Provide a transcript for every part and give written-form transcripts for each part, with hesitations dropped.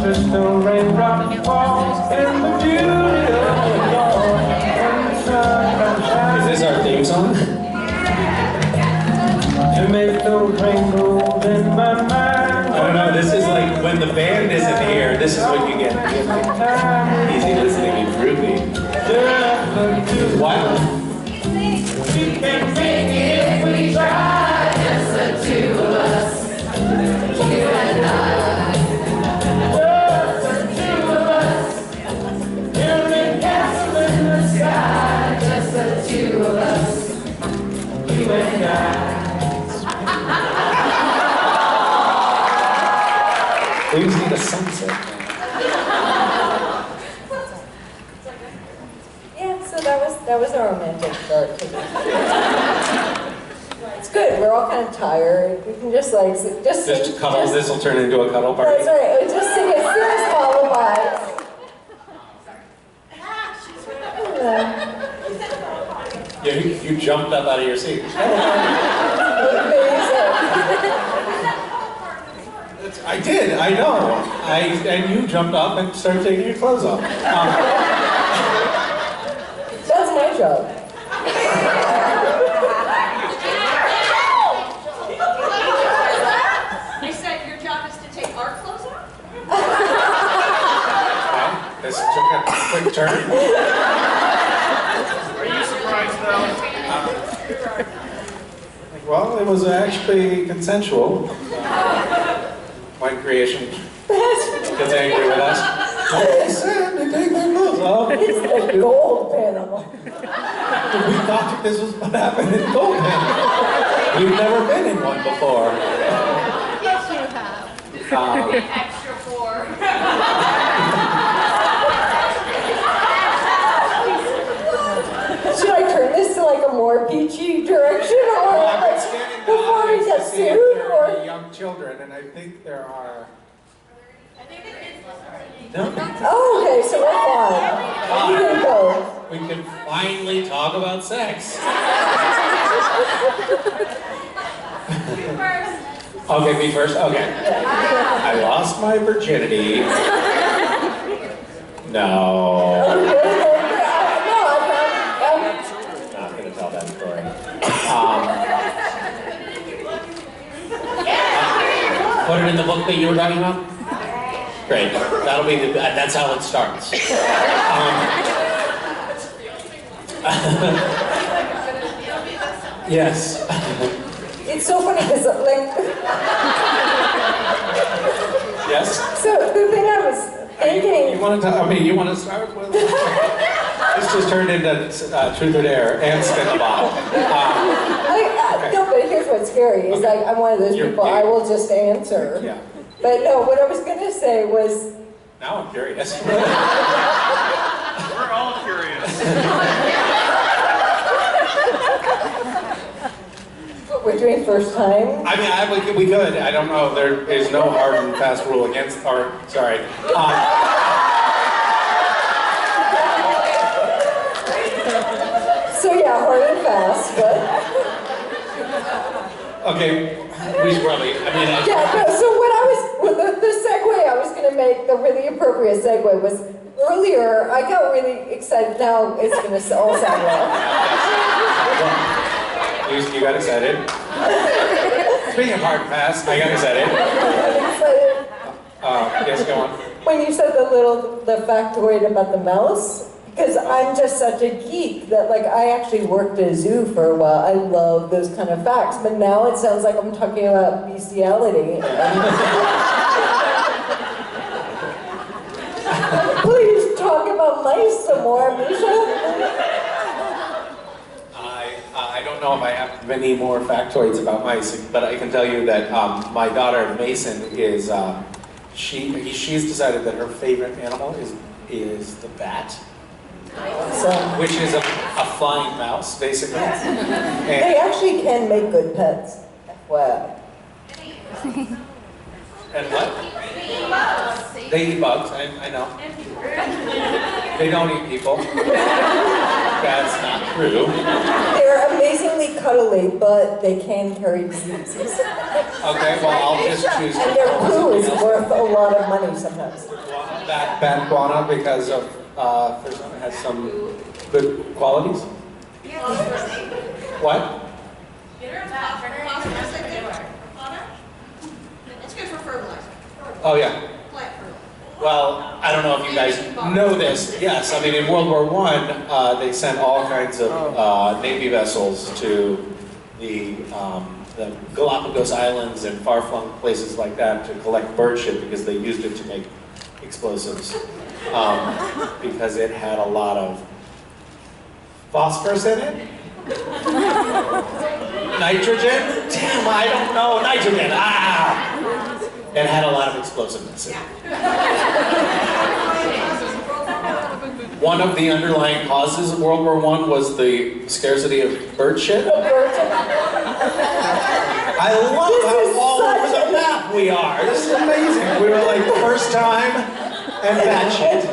crystal raindrops fall in the beauty of the dawn. When the sun comes shining. Is this our theme song? To make those rainbows in my mind. I don't know, this is like when the band isn't here, this is what you get. Easy listening and groovy. What? We can make it if we try, just the two of us, you and I. Just the two of us, building castles in the sky. Just the two of us, you and I. We just need a sunset. Yeah, so that was a romantic start to this. It's good. We're all kind of tired. We can just like Just cuddle. This will turn into a cuddle party. That's right. We just sing a serious lullaby. Yeah, you jumped up out of your seat. I did. I know. And you jumped up and started taking your clothes off. That's my job. I said your job is to take our clothes off? Well, this took a quick turn. Are you surprised though? Well, it was actually consensual. My creation gets angry with us. I said to take their clothes off. It's the gold panel. We thought this was what happened in Gold Panel. We've never been in one before. Yes, you have. Extra four. Should I turn this to like a more peachy direction, or I've been like scanning the before we audience get to see if sued, there are or? any young children, and I think there are. I think the kids listen. No. Oh, okay, so we're fine. You can go. We can finally talk about sex. You first. Okay, me first? Okay. I lost my virginity. No. No, Not gonna tell that story. Put it in the book that you were talking about? Great. That'll be the, that's how it starts. Yes. it's so funny because like. Yes? So the thing I was thinking. You want to? I mean, you want to start with? This just turned into Truth or Dare and Spin the Bottle. No, but here's what's scary is like I'm one of those people. I will just answer. Yeah. But no, what I was gonna say was. Now I'm curious. We're all curious. What we're doing first time. I mean, we could. I don't know. There is no hard and fast rule against. Or sorry. So yeah, hard and fast, but. Okay, we should probably. I mean. Yeah, no, so what I was, the segue I was going to make, the really appropriate segue was, earlier, I got really excited, now it's going to all sound well. You got excited. Speaking of hard and fast, I got excited. Yes, go on. When you said the factoid about the mouse, because I'm just such a geek that like I actually worked at a zoo for a while. I love those kind of facts, but now it sounds like I'm talking about bestiality. Please talk about mice some more, Misha. I don't know if I have many more factoids about mice, but I can tell you that my daughter Mason is she's decided that her favorite animal is the bat. Which is a flying mouse, basically. And They actually can make good pets. Wow. And what? They eat bugs, I know. They don't eat people. That's not true. They're They're amazingly cuddly, but they can carry diseases. Okay, well, I'll just choose to And their call poo is something else. worth a lot of money sometimes. Bat guana because of, it has some good qualities. What? It's good for fertilizer. Oh, yeah. Plant fertilizer. Well, I don't know if you guys know this. Yes, I mean, in World War I, they sent all kinds of Navy vessels to the Galapagos Islands and far-flung places like that to collect bird shit because they used it to make explosives. Because it had a lot of phosphorus in it? Nitrogen? Damn, I don't know. Nitrogen, It had a lot of explosiveness in it. One of the underlying causes of World War I was the scarcity of bird shit. I love how all over the map we are. This is amazing. We were like first time and batshit.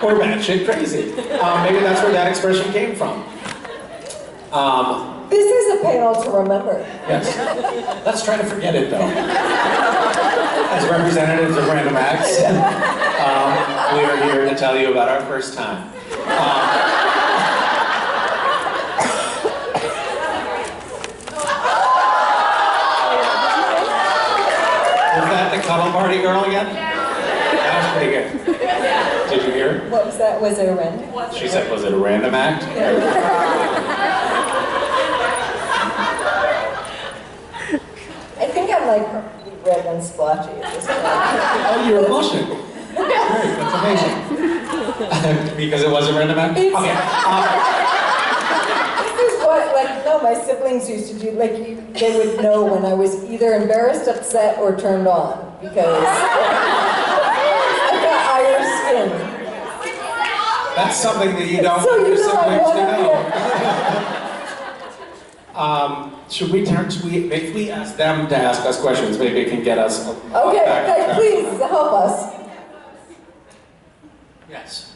Or batshit crazy. Maybe that's where that expression came from. This is a panel to remember. Yes. Let's try to forget it though. As representatives of Random Acts, we are here to tell you about our first time. Was that the cuddle party girl again? That was pretty good. Did you hear? What was that? Was it a random? She said, was it a random act? I think I'm like red and splotchy at this point. Oh, you were blushing. Great, that's amazing. Because it was a random act? Okay. This is what, like, no, my siblings used to do, like, they would know when I was either embarrassed, upset, or turned on, because I got Irish skin. That's something that you don't So want you your know I siblings to want know. Should we if we ask them to ask us questions, maybe it can get us Okay, back on track. please, help us. Yes.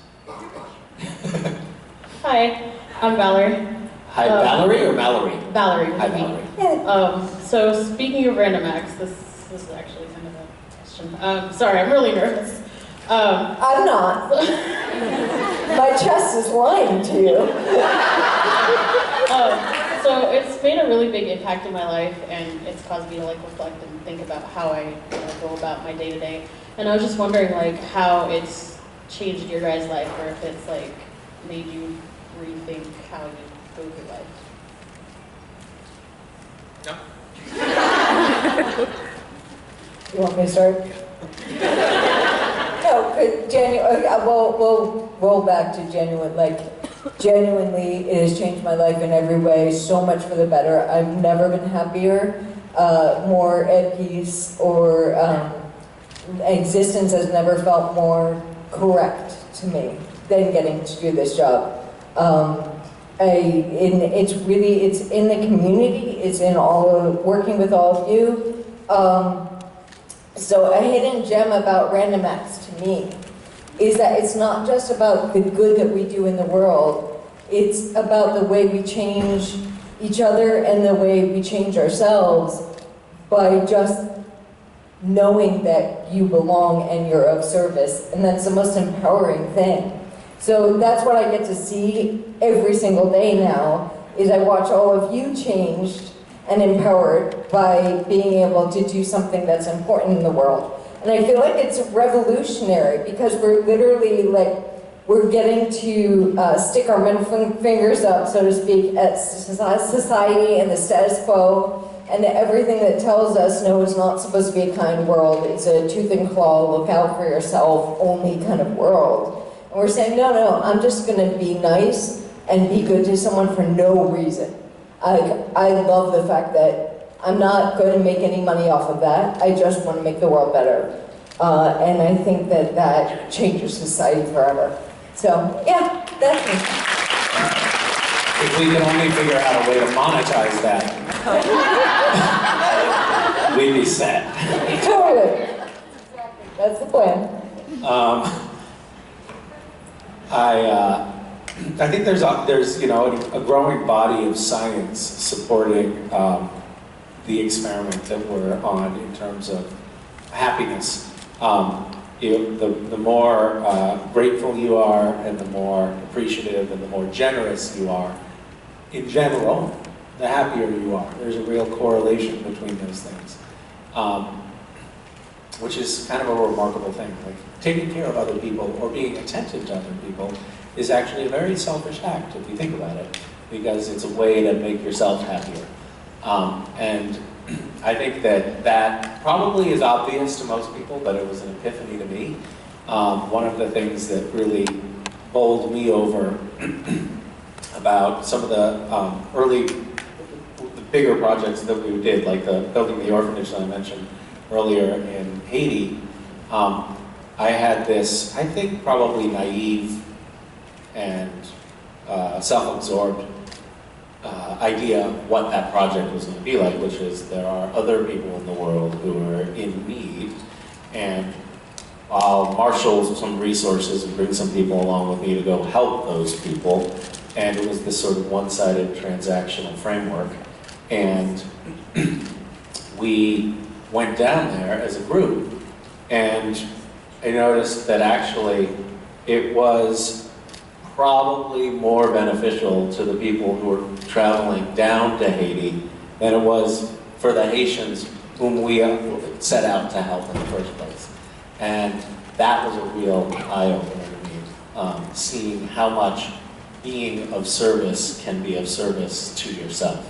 Hi, I'm Valerie. Hi, Valerie or Mallory? Valerie. Hi, with me. Valerie. So speaking of random acts, this is actually kind of a question. Sorry, I'm really nervous. I'm not. My chest is lying to you. So it's made a really big impact in my life, and it's caused me to like reflect and think about how I go about my day to day. And I was just wondering like how it's changed your guys' life, or if it's like made you rethink how you go through life. No. You want me to start? No, we'll roll back to genuine, like, genuinely, it has changed my life in every way, so much for the better. I've never been happier, more at peace, or existence has never felt more correct to me than getting to do this job. It's in the community, it's in working with all of you. So a hidden gem about Random Acts to me is that it's not just about the good that we do in the world, it's about the way we change each other and the way we change ourselves by just knowing that you belong and you're of service, and that's the most empowering thing. So that's what I get to see every single day now, is I watch all of you changed and empowered by being able to do something that's important in the world. And I feel like it's revolutionary because we're literally like, we're getting to stick our middle fingers up, so to speak, at society and the status quo and everything that tells us, no, it's not supposed to be a kind world. It's a tooth and claw, look out for yourself only kind of world. And we're saying, no, I'm just gonna be nice and be good to someone for no reason. I love the fact that I'm not going to make any money off of that. I just want to make the world better. And I think that that changes society forever. So, yeah, that's me. If we could only figure out a way to monetize that, we'd be set. Totally. That's the plan. I think there's you know, a growing body of science supporting the experiment that we're on in terms of happiness. The more grateful you are, and the more appreciative, and the more generous you are, in general, the happier you are. There's a real correlation between those things, which is kind of a remarkable thing. Like, taking care of other people or being attentive to other people is actually a very selfish act, if you think about it, because it's a way to make yourself happier. And I think that probably is obvious to most people, but it was an epiphany to me. One of the things that really bowled me over about some of the the bigger projects that we did, like building the orphanage that I mentioned earlier in Haiti, I had this, I think, probably naive and self-absorbed idea of what that project was going to be like, which is there are other people in the world who are in need, and I'll marshal some resources and bring some people along with me to go help those people. And it was this sort of one-sided transactional framework. And we went down there as a group, and I noticed that actually it was probably more beneficial to the people who were traveling down to Haiti than it was for the Haitians whom we set out to help in the first place. And that was a real eye-opener to me, seeing how much being of service can be of service to yourself.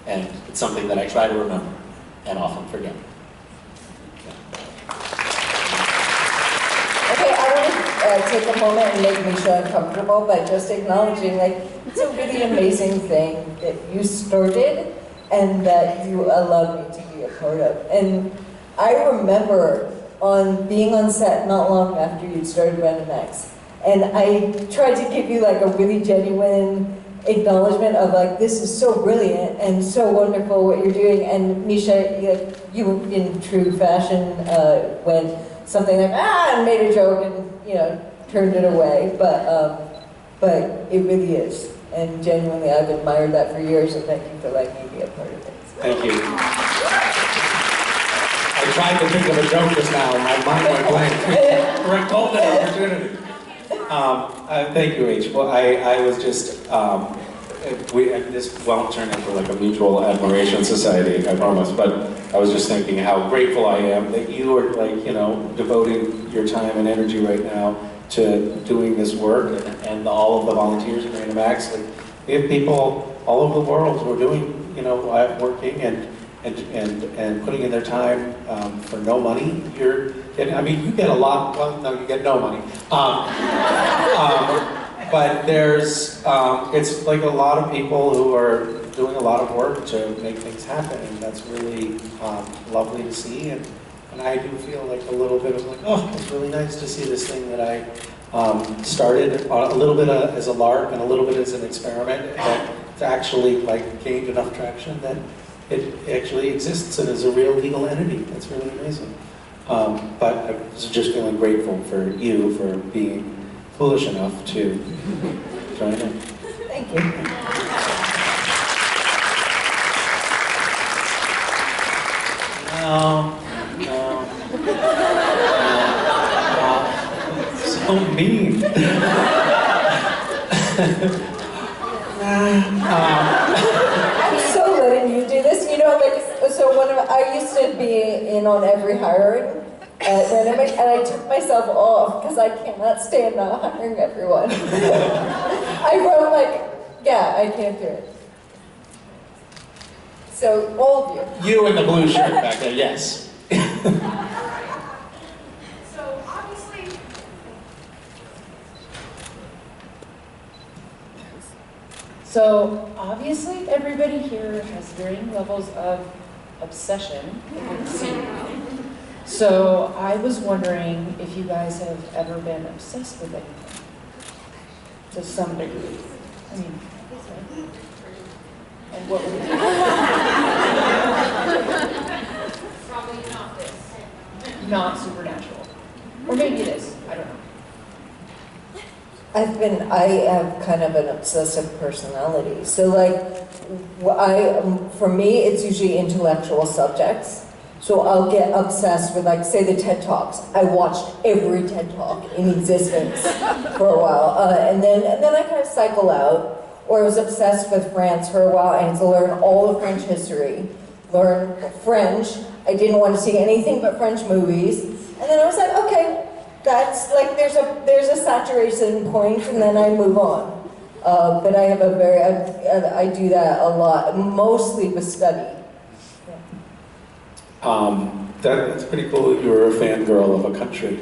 And it's something that I try to remember and often forget. Okay, I want to take a moment and make Misha uncomfortable by just acknowledging, like, it's a really amazing thing that you started and that you allowed me to be a part of. And I remember being on set not long after you'd started Random X, and I tried to give you like a really genuine acknowledgement of like, this is so brilliant and so wonderful what you're doing. And Misha, you in true fashion went something like, and made a joke and, you know, turned it away. But it really is. And genuinely, I've admired that for years, and thank you for letting me be a part of it. Thank you. I tried to think of a joke just now, and my mind went blank. For a golden opportunity. Thank you, H. Well, I was just, this won't turn into like a mutual admiration society, I promise, but I was just thinking how grateful I am that you are, like, you know, devoting your time and energy right now to doing this work, and all of the volunteers in Random Acts. Like, we have people all over the world who are doing, you know, working and putting in their time for no money. You're getting, I mean, you get a lot. Well, no, you get no money. But there's, it's like a lot of people who are doing a lot of work to make things happen, and that's really lovely to see. And I do feel like a little bit of like, oh, it's really nice to see this thing that I started a little bit as a lark and a little bit as an experiment, and it's actually like gained enough traction that it actually exists and is a real legal entity. That's really amazing. But I was just feeling grateful for you for being foolish enough to join in. Thank you. No. So mean. I'm so letting you do this. You know, like, so I used to be in on every hiring at Random X, and I took myself off because I cannot stand not hiring everyone. I wrote like, yeah, I can't do it. So all of you. You in the blue shirt back there, yes. So obviously, So obviously everybody here has varying levels of obsession with scene. So I was wondering if you guys have ever been obsessed with anything to some degree. I mean, and what would it probably not this. be? Not supernatural. Or maybe it is, I don't know. I have kind of an obsessive personality. So like, for me, it's usually intellectual subjects. So I'll get obsessed with, like, say, the TED Talks. I watched every TED Talk in existence for a while, and then I kind of cycle out. Or I was obsessed with France for a while. I had to learn all of French history, learn French. I didn't want to see anything but French movies, and then I was like, okay, that's like there's a saturation point, and then I move on. But I have I do that a lot, mostly with study. That's pretty cool that you were a fangirl of a country.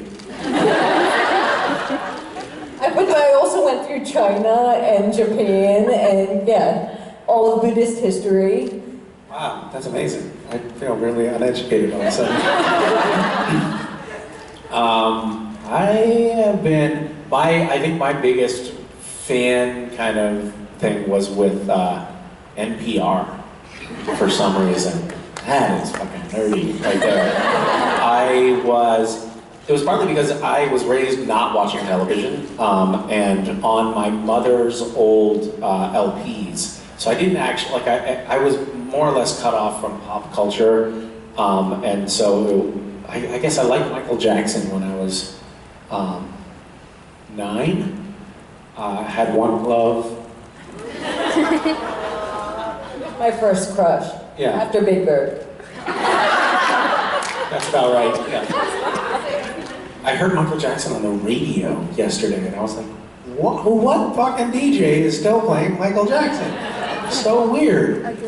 But I also went through China and Japan and, yeah, all of Buddhist history. Wow, that's amazing. I feel really uneducated all of a sudden. I think my biggest fan kind of thing was with NPR for some reason. That is fucking nerdy right there. It was partly because I was raised not watching television, and on my mother's old LPs. So I didn't actually, like, I was more or less cut off from pop culture, and so I guess I liked Michael Jackson when I was 9. I had one glove. My first crush. Yeah. After Big Bird. That's about right, yeah. I heard Michael Jackson on the radio yesterday, and I was like, what fucking DJ is still playing Michael Jackson? So weird. In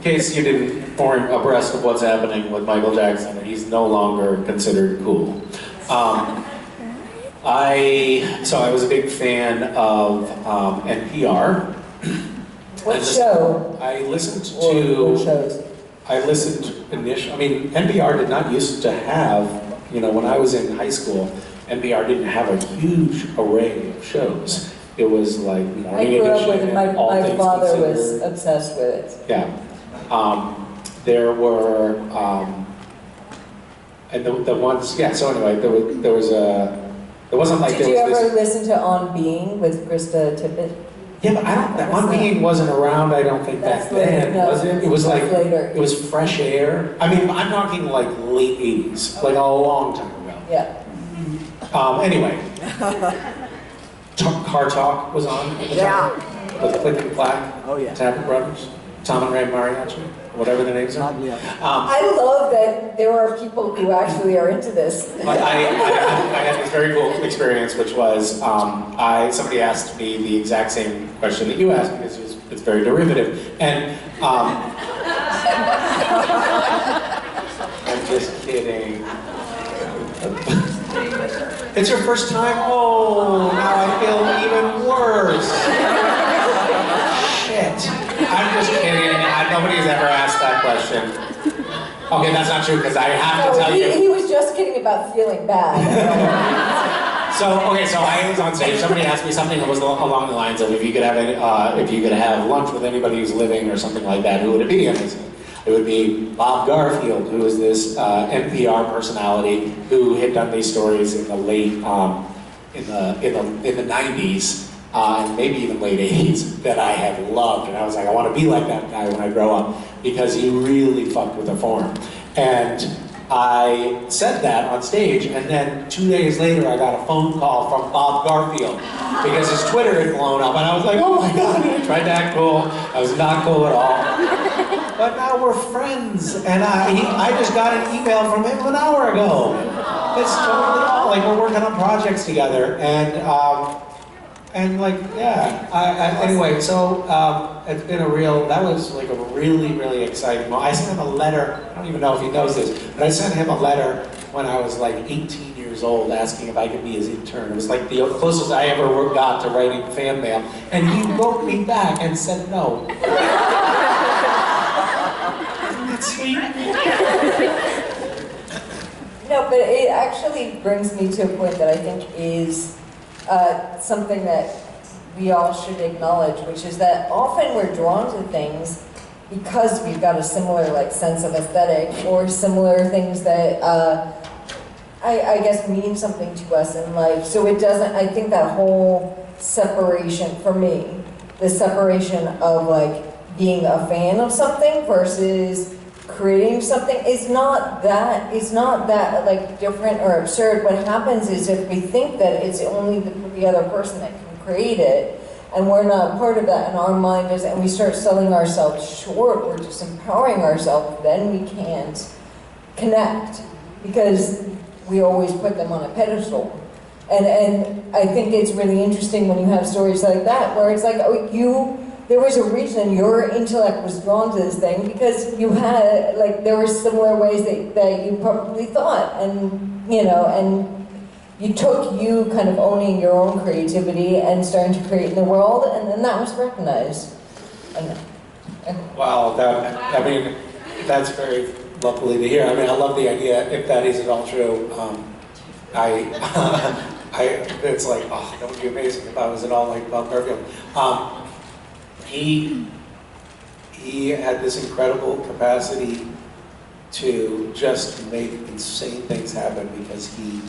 case you weren't abreast of what's happening with Michael Jackson, he's no longer considered cool. So I was a big fan of NPR. What show? I listened Or to... shows? I listened initially, I mean, NPR did not used to have, when I was in high school, NPR didn't have a huge array of shows. It was like Morning I grew up Edition, with it. My Things father was Considered. obsessed with it. Yeah. There were, and the ones, yeah, so anyway, there wasn't like Did there you was ever this... listen to On Being with Krista Tippett? Yeah, but that one being wasn't around, I don't think, back then, no, was it? It was like, later. it was Fresh Air. I mean, I'm talking like late 80s, like a long time ago. Yeah. Anyway, Car Talk was on at the time, with Click and Clack, Oh, yeah. Tappet Brothers, Tom and Ray Mariachi, whatever the names are. I love that there are people who actually are into this. But I had this very cool experience, which was somebody asked me the exact same question that you asked, because it's very derivative. And I'm just kidding. It's your first time? Oh, now I feel even worse. Shit. I'm just kidding. Nobody's ever asked that question. Okay, that's not true, because I have to tell you. He was just kidding about feeling bad. So I was on stage. Somebody asked me something that was along the lines of, if you could have lunch with anybody who's living or something like that, who would it be? And I said, it would be Bob Garfield, who is this NPR personality who had done these stories in the late in the 90s. And maybe even late 80s, that I had loved. And I was like, I want to be like that guy when I grow up, because he really fucked with the form. And I said that on stage, and then 2 days later I got a phone call from Bob Garfield, because his Twitter had blown up, and I was like, oh my God, I tried to act cool. I was not cool at all. But now we're friends, and I just got an email from him an hour ago. It's totally all, like, we're working on projects together, and like, yeah, anyway, so it's been that was like a really, really exciting moment. I sent him a letter, I don't even know if he knows this, but I sent him a letter when I was like 18 years old asking if I could be his intern. It was like the closest I ever got to writing fan mail, and he wrote me back and said no. Isn't that sweet? No, but it actually brings me to a point that I think is something that we all should acknowledge, which is that often we're drawn to things because we've got a similar sense of aesthetic, or similar things that I guess mean something to us in life. So it doesn't, I think that whole separation for me, the separation of like being a fan of something versus creating something is not that like different or absurd. What happens is if we think that it's only the other person that can create it, and we're not part of that, and our mind is, and we start selling ourselves short, we're just empowering ourselves, then we can't connect because we always put them on a pedestal. And I think it's really interesting when you have stories like that, where it's like, oh, there was a reason your intellect was drawn to this thing because you had, like, there were similar ways that you probably thought, and, you know, and you took you kind of owning your own creativity and starting to create in the world, and then that was recognized. Wow, I mean, that's very lovely to hear. I mean, I love the idea, if that is at all true. It's like, oh, that would be amazing if I was at all like Bob Garfield. He had this incredible capacity to just make insane things happen because he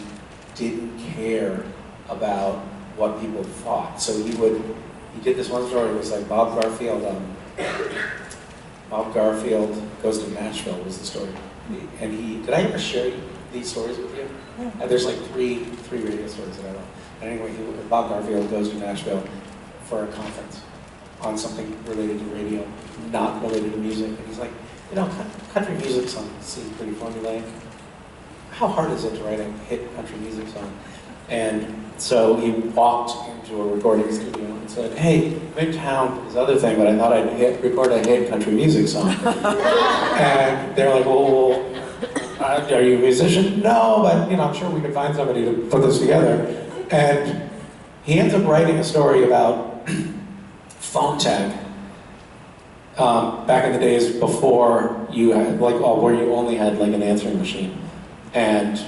didn't care about what people thought. So he did this one story, it was like Bob Garfield Goes to Nashville was the story. And did I ever share these stories with you? And there's like three radio stories that I love. And anyway, Bob Garfield goes to Nashville for a conference on something related to radio, not related to music. And he's like, you know, country music song seems pretty formulaic. How hard is it to write a hit country music song? And so he walked into a recording studio and said, hey, Midtown is other thing, but I thought I'd record a hit country music song. And they're like, well, are you a musician? No, but you know, I'm sure we could find somebody to put this together. And he ends up writing a story about phone tag. Back in the days before you had, like, where you only had like an answering machine. And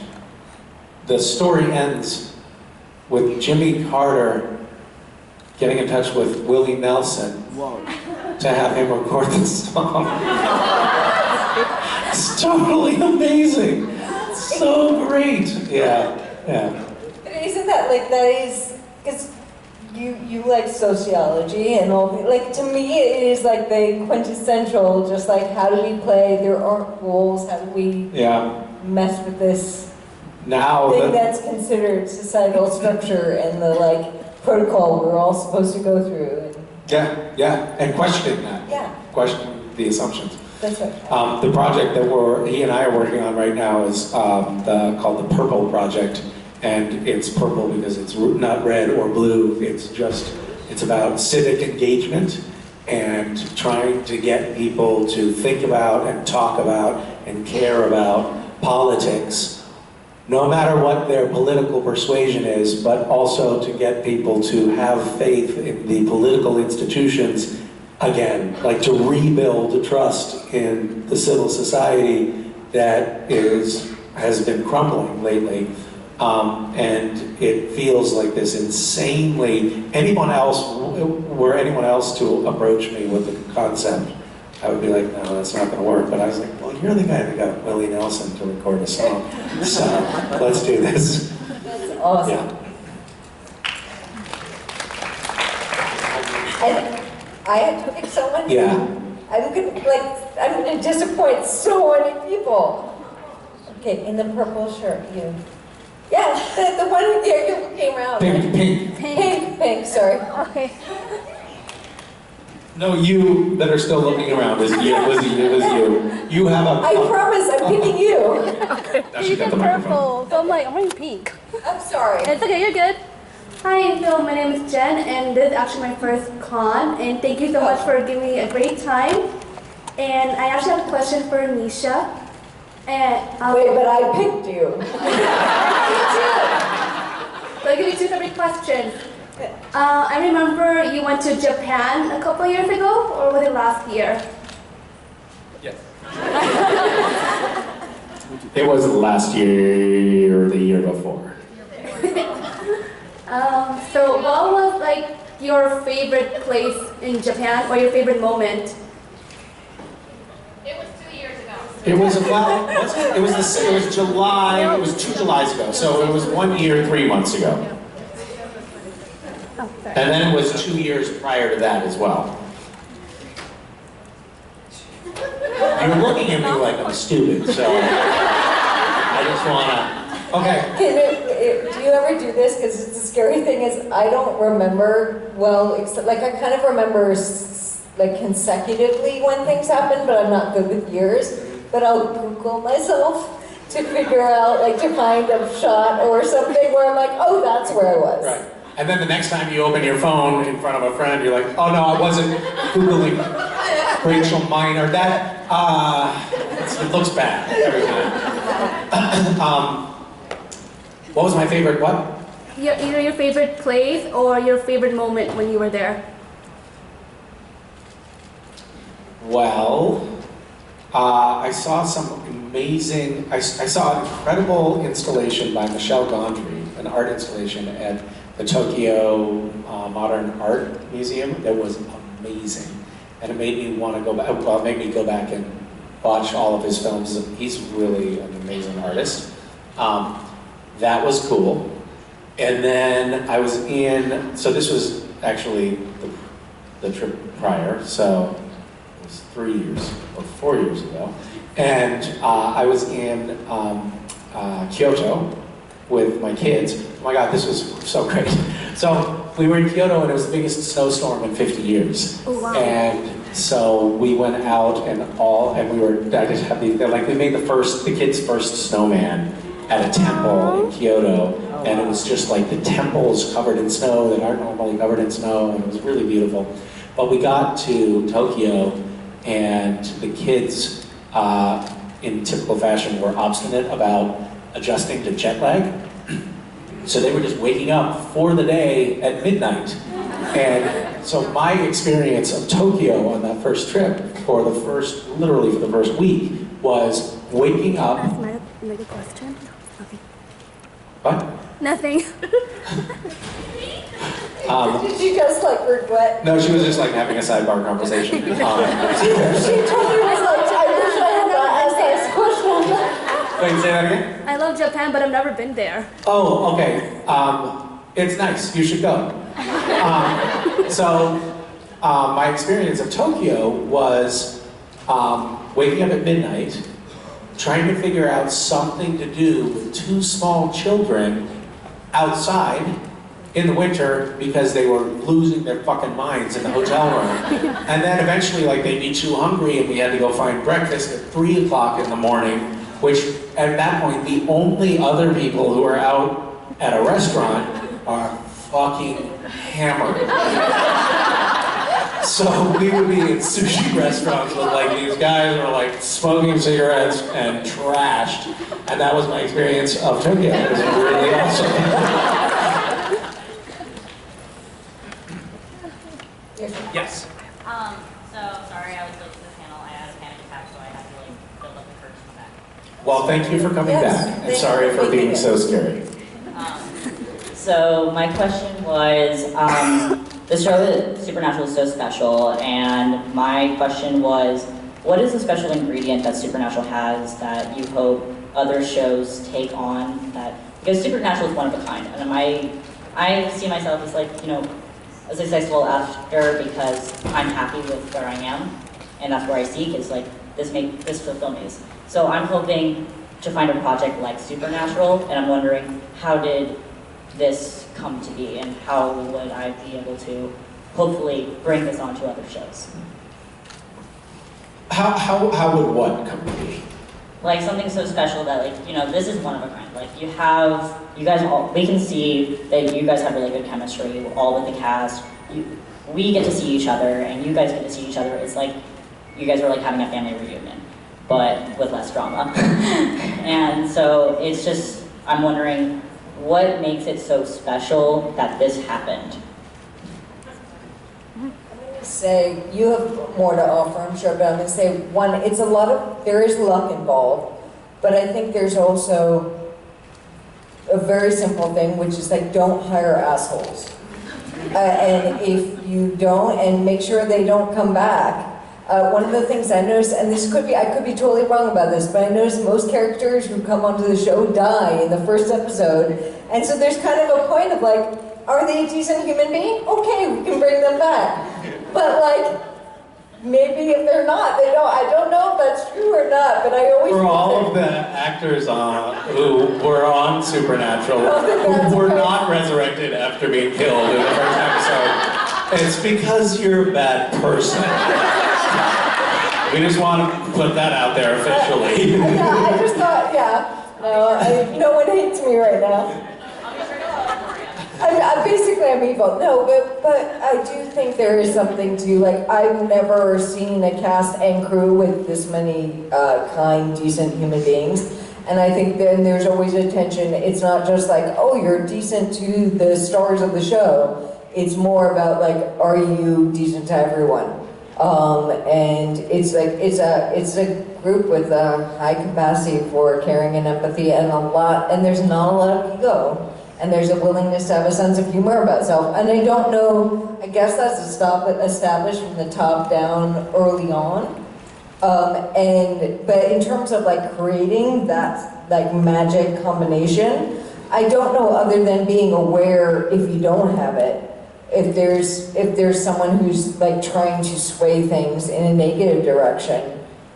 the story ends with Jimmy Carter getting in touch with Willie Nelson to have him record the song. It's totally amazing. It's so great. Yeah. Isn't that like, that is, because you like sociology and all, like, to me it is like the quintessential, just like, how do we play, there aren't rules, how do we mess with this thing that's considered societal structure and the like protocol we're all supposed to go through. And questioning that. Yeah. Questioning the assumptions. That's right. The project that he and I are working on right now is called the Purple Project, and it's purple because it's not red or blue. It's about civic engagement and trying to get people to think about and talk about and care about politics, no matter what their political persuasion is, but also to get people to have faith in the political institutions again, like to rebuild trust in the civil society that has been crumbling lately. And it feels like this insanely, were anyone else to approach me with the concept, I would be like, no, that's not going to work. But I was like, well, you're the guy that got Willie Nelson to record a song, so let's do this. That's awesome. Yeah. And I had to pick someone. Yeah. I'm gonna disappoint so many people. Okay, in the purple shirt, you. Yeah, the one who came around. Pink, sorry. Okay. No, you that are still looking around, it was you. You have a... I promise, I'm picking you. Okay. Pink and purple. So I'm like, I'm wearing pink. I'm sorry. It's okay, you're good. Hi, so my name is Jen, and this is actually my first con, and thank you so much for giving me a great time. And I actually have a question for Misha. And wait, but I picked you. So I'll give you two separate questions. I remember you went to Japan a couple years ago, or was it last year? Yes. It was last year or the year before. So what was like your favorite place in Japan, or your favorite moment? It was 2 years ago. It was, well, was it? It was July, it was 2 Julys ago, so it was 1 year, 3 months ago. And then it was 2 years prior to that as well. You're looking at me like I'm stupid, so I just wanna, okay. Do you ever do this? Because the scary thing is I don't remember well, except like I kind of remember like consecutively when things happen, but I'm not good with years. But I'll Google myself to figure out, like to find a shot or something where I'm like, oh, that's where I was. Right. And then the next time you open your phone in front of a friend, you're like, oh no, I wasn't Googling Rachel Miner. That, it looks bad every time. What was my favorite what? Either your favorite place or your favorite moment when you were there. Well, I saw some amazing, I saw an incredible installation by Michelle Gondry, an art installation at the Tokyo Modern Art Museum that was amazing. And it made me want to go back, well, it made me go back and watch all of his films. He's really an amazing artist. That was cool. And then I was in, so this was actually the trip prior, so it was 3 years or 4 years ago. And I was in Kyoto with my kids. Oh my God, this was so great. So we were in Kyoto and it was the biggest snowstorm in 50 years. Oh, wow. And so we went out and I just had we made the kids' first snowman at a temple in Kyoto. And it was just like the temples covered in snow that aren't normally covered in snow, and it was really beautiful. But we got to Tokyo and the kids, in typical fashion, were obstinate about adjusting to jet lag. So they were just waking up for the day at midnight. And so my experience of Tokyo on that first trip, literally for the first week, was waking up. That's my question. Nothing. What? Nothing. Did you just like regret? No, she was just like having a sidebar conversation. She totally was like, I wish I had not asked this question. Wait, say that again? I love Japan, but I've never been there. Oh, okay. It's nice. You should go. My experience of Tokyo was waking up at midnight, trying to figure out something to do with 2 small children outside in the winter because they were losing their fucking minds in the hotel room. And then eventually, like, they'd be too hungry and we had to go find breakfast at 3 o'clock in the morning, which at that point, the only other people who are out at a restaurant are fucking hammered. So we would be in sushi restaurants with like these guys who are like smoking cigarettes and trashed. And that was my experience of Tokyo. It was really awesome. Yes. So sorry I was late to the panel. I had a panic attack, so I had to like build up the courage to come back. Well, thank you for coming Yes, back. And thank sorry you for for being making so it. scary. So my question was, the show Supernatural is so special, and my question was, what is the special ingredient that Supernatural has that you hope other shows take on? Because Supernatural is one of a kind, and I see myself as like, you know, a successful actor because I'm happy with where I am, and that's where I seek is like this fulfill me. So I'm hoping to find a project like Supernatural, and I'm wondering how did this come to be, and how would I be able to hopefully bring this on to other shows? How would what come to be? Like something so special that, like, you know, this is one of a kind. Like we can see that you guys have really good chemistry, all with the cast. We get to see each other, and you guys get to see each other. It's like you guys are like having a family reunion, but with less drama. And so it's just, I'm wondering, what makes it so special that this happened? Say you have more to offer, I'm sure, but I'm going to say one, there is luck involved, but I think there's also a very simple thing, which is like, don't hire assholes. And if you don't, and make sure they don't come back, one of the things I noticed, and I could be totally wrong about this, but I noticed most characters who come onto the show die in the first episode, and so there's kind of a point of like, are they a decent human being? Okay, we can bring them back. But like, maybe if they're not, they don't. I don't know if that's true or not, but I always... For all of the actors who were on Supernatural, who were not resurrected after being killed in the first episode, it's because you're a bad person. We just want to put that out there officially. Yeah, I just thought, no one hates me right now. I'm evil. No, but I do think there is something to, like, I've never seen a cast and crew with this many kind, decent human beings. And I think then there's always a tension. It's not just like, oh, you're decent to the stars of the show. It's more about, like, are you decent to everyone? And it's like, it's a group with a high capacity for caring and empathy and there's not a lot of ego. And there's a willingness to have a sense of humor about self. And I don't know, I guess that's established from the top down early on. But in terms of like creating that like magic combination, I don't know other than being aware if you don't have it, if there's someone who's like trying to sway things in a negative direction,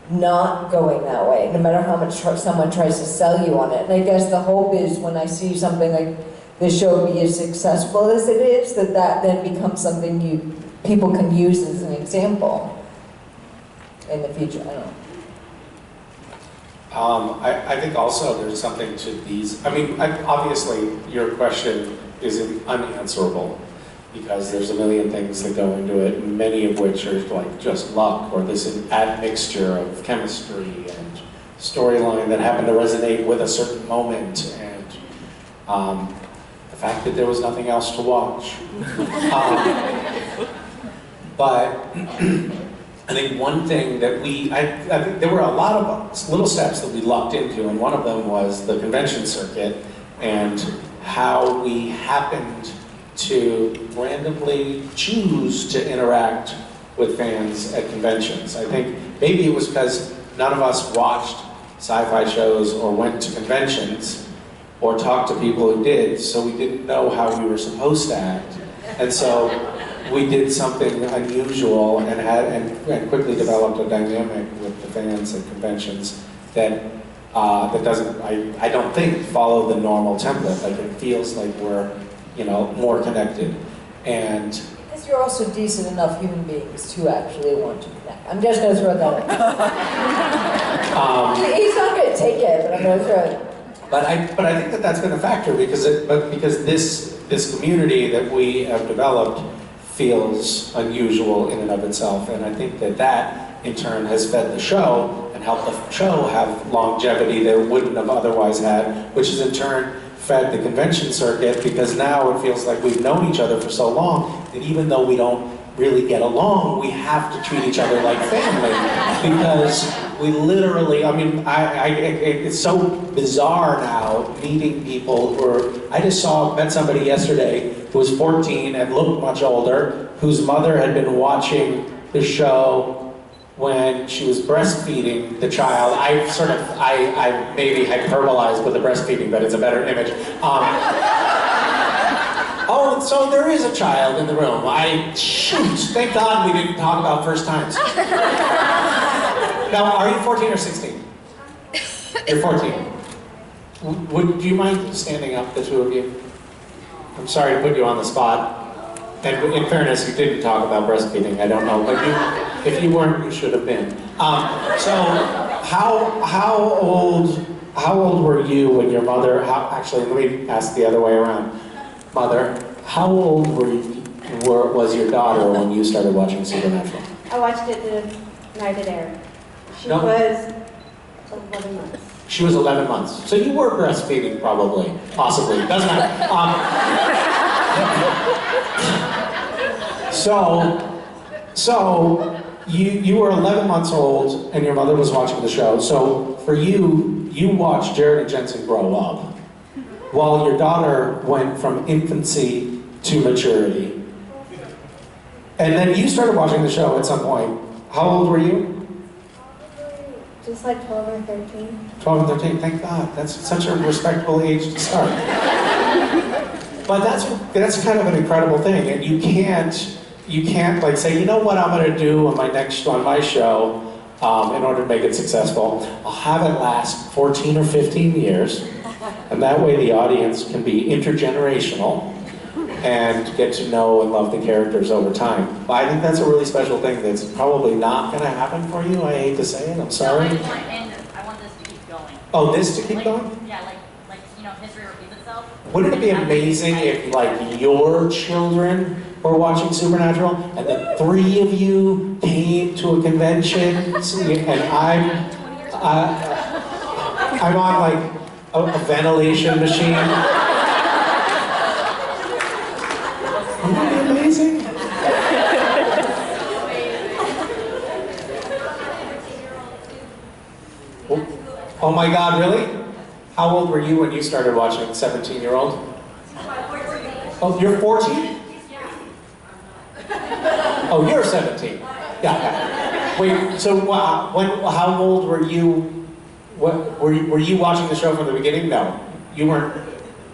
not going that way, no matter how much someone tries to sell you on it. And I guess the hope is when I see something like this show be as successful as it is, that then becomes something people can use as an example in the future. I don't know. I think also there's something to these. I mean, obviously your question is unanswerable because there's a million things that go into it, many of which are like just luck or this admixture of chemistry and storyline that happened to resonate with a certain moment and the fact that there was nothing else to watch. But I think one thing that I think there were a lot of little steps that we lucked into, and one of them was the convention circuit and how we happened to randomly choose to interact with fans at conventions. I think maybe it was because none of us watched sci-fi shows or went to conventions or talked to people who did, so we didn't know how we were supposed to act. And so we did something unusual and quickly developed a dynamic with the fans at conventions that doesn't, I don't think, follow the normal template. Like it feels like we're, more connected. And because you're also decent enough human beings to actually want to connect. I'm just going to throw that in. He's not going to take it, but I'm going to throw it. But I think that that's been a factor because this community that we have developed feels unusual in and of itself, and I think that in turn has fed the show and helped the show have longevity that it wouldn't have otherwise had, which has in turn fed the convention circuit because now it feels like we've known each other for so long that even though we don't really get along, we have to treat each other like family because we literally, I mean, it's so bizarre now meeting people I just met somebody yesterday who was 14 and looked much older, whose mother had been watching the show when she was breastfeeding the child. I maybe hyperbolized with the breastfeeding, but it's a better image. Oh, so there is a child in the room. Shoot, thank God we didn't talk about first times. Now, are you 14 or 16? You're 14. Would you mind standing up, the two of you? I'm sorry to put you on the spot. And in fairness, you didn't talk about breastfeeding, I don't know, but if you weren't, you should have been. So, how old were you when your mother, actually, let me ask the other way around. Mother, how old was your daughter when you started watching Supernatural? I watched it the night it aired. She No. was 11 months. She was 11 months. So you were breastfeeding, probably, possibly, doesn't matter. So you were 11 months old and your mother was watching the show. So for you watched Jared and Jensen grow up while your daughter went from infancy to maturity. And then you started watching the show at some point How old were you? Just like 12 or 13. 12 and 13, thank God. That's such a respectable age to start. But that's kind of an incredible thing, and you can't like say, you know what I'm going to do on my show in order to make it successful. I'll have it last 14 or 15 years, and that way the audience can be intergenerational and get to know and love the characters over time. But I think that's a really special thing that's probably not going to happen for you. I hate to say it, I'm sorry. No, I want this to keep going. Oh, this to keep going? Yeah, like history repeats itself. Wouldn't it be amazing if, like, your children were watching Supernatural, and the three of you came to a convention, and I'm on, like, a ventilation machine? Wouldn't that be amazing? Oh my God, really? How old were you when you started watching 17-year-old? Oh, you're 14? Oh, you're 17. Yeah. Wait, so how old were you? Were you watching the show from the beginning? No. You weren't?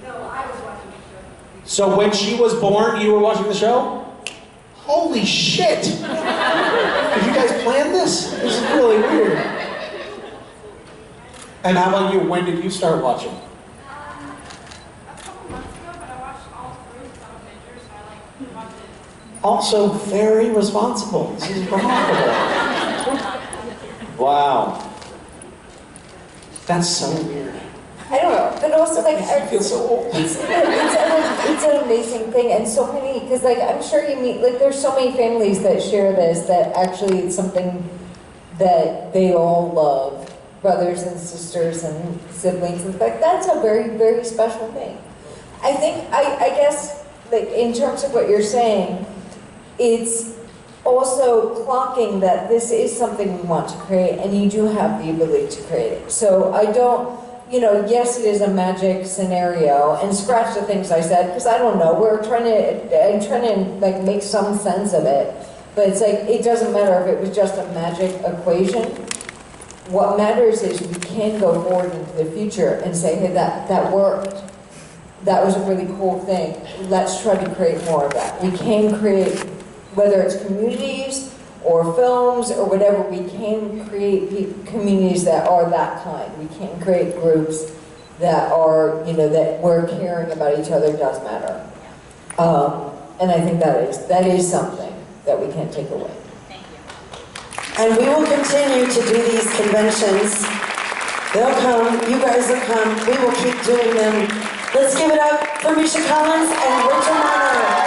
No, I was watching the show. So when she was born, you were watching the show? Holy shit! Did you guys plan this? This is really weird. And how about you? When did you start watching? A couple months ago, but I watched all through some pictures, so I like watched it. Also very responsible. This is remarkable. Wow. That's so weird. I don't know, but also like I feel so old. it's an amazing thing, and so many, because like I'm sure you meet, like there's so many families that share this, that actually it's something that they all love, brothers and sisters and siblings, and like that's a very, very special thing. I think, I guess, like in terms of what you're saying, it's also clocking that this is something we want to create, and you do have the ability to create it. So I don't, yes, it is a magic scenario, and scratch the things I said, because I don't know, I'm trying to like make some sense of it, but it's like, it doesn't matter if it was just a magic equation. What matters is we can go forward into the future and say, hey, that worked. That was a really cool thing. Let's try to create more of that. We can create, whether it's communities or films or whatever, we can create communities that are that kind. We can create groups that are, that where caring about each other does matter. And I think that is something that we can't take away. And we will continue to do these conventions. They'll come, you guys will come, we will keep doing them. Let's give it up for Misha Collins and Richard Marner.